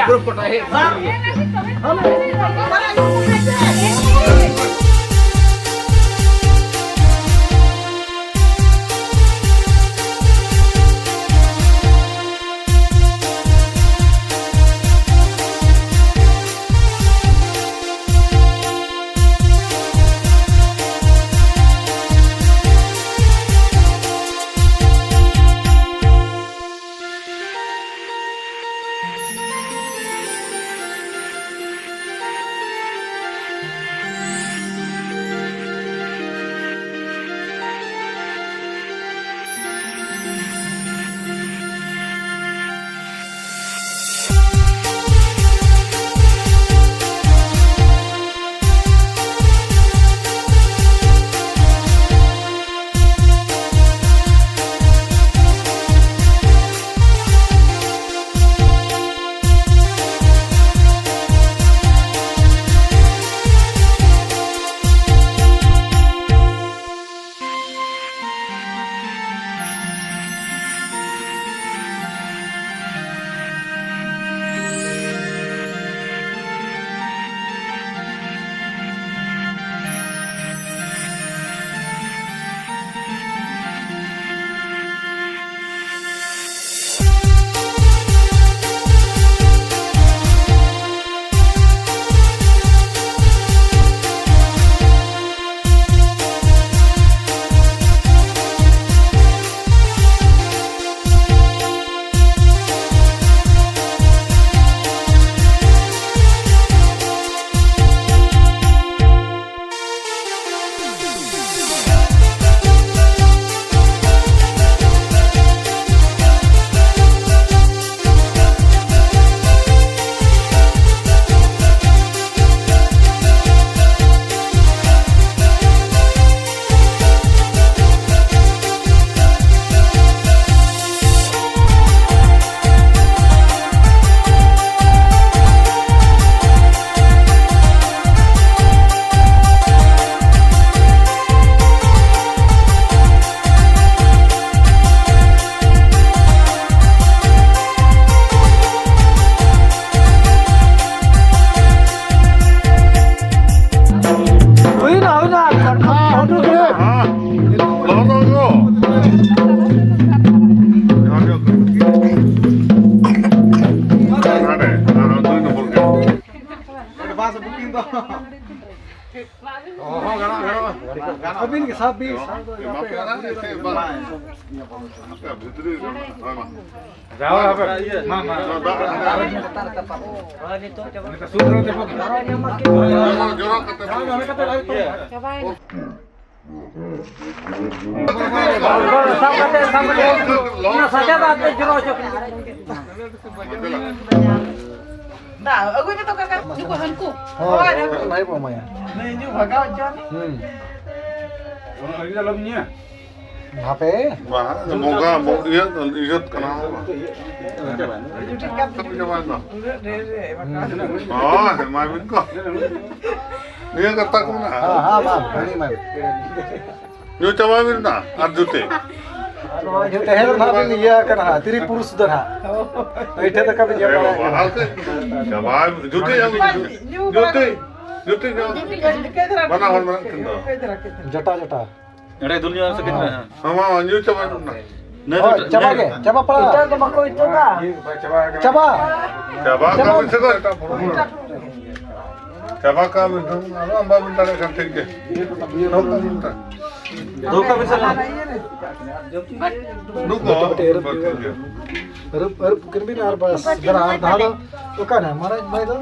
grup kota he. Abin ke sabi. Nah, aku ini tuh kakak juga hanku. Oh, naik apa ya? Nah, ini juga John. Orang lagi dalamnya. HP. Wah, semoga mau lihat kenal. Tapi coba tuh. Oh, main kok. Dia kata kuna. Bang, ini mah. Yo coba minta, arjute. जो टहल ना भी लिया कर हा तेरी पुरुष दर हा बैठे तक कभी जब जवाब जूते जूते जूते बना हो बना किंदा जटा जटा अरे दुनिया से कितना है मामा अंजू चबा ना नहीं चबा के चबा पड़ा Itu sama kau itu dah. चबा चबा का बिसे को चबा का बिसे अंबा बिंटा का ठीक है धोखा भी चला नुको अरे किन भी नार बस जरा धाड़ा तो का ना मारा भाई तो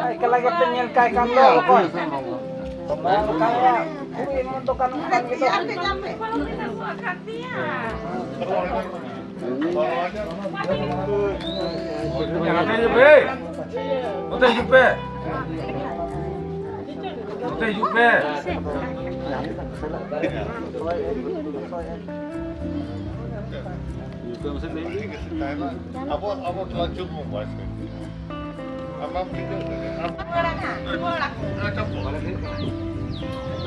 Ikalagay niyan kay kanlo ko. Kaya kuwi mo to kanong gitu. Yang ada jupe. Betul jupe. Betul jupe. Apa telah cukup mas? Apa kita?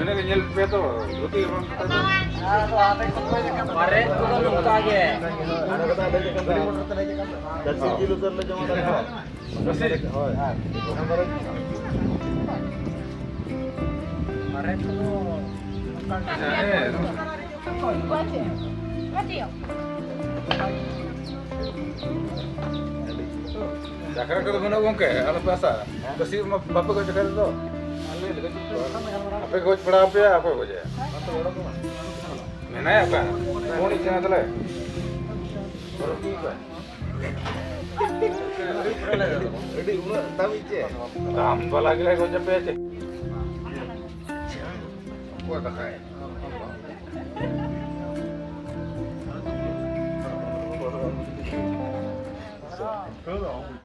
Benar kan nyel jupe tu. Betul bang. Kemarin ko luka ge. Ada kata ada kan dari motor tadi kan. Dan kilo terle jama tadi. Bersih. Kemarin ko Sekarang kalau guna uang ke, alat bahasa. Bersih bapak kau cakap tu. Apa kau pada apa ya? Apa kau je? Mana ya kan? Mau ni jangan terle. Tambah lagi kau capek je. Apa dah kaya?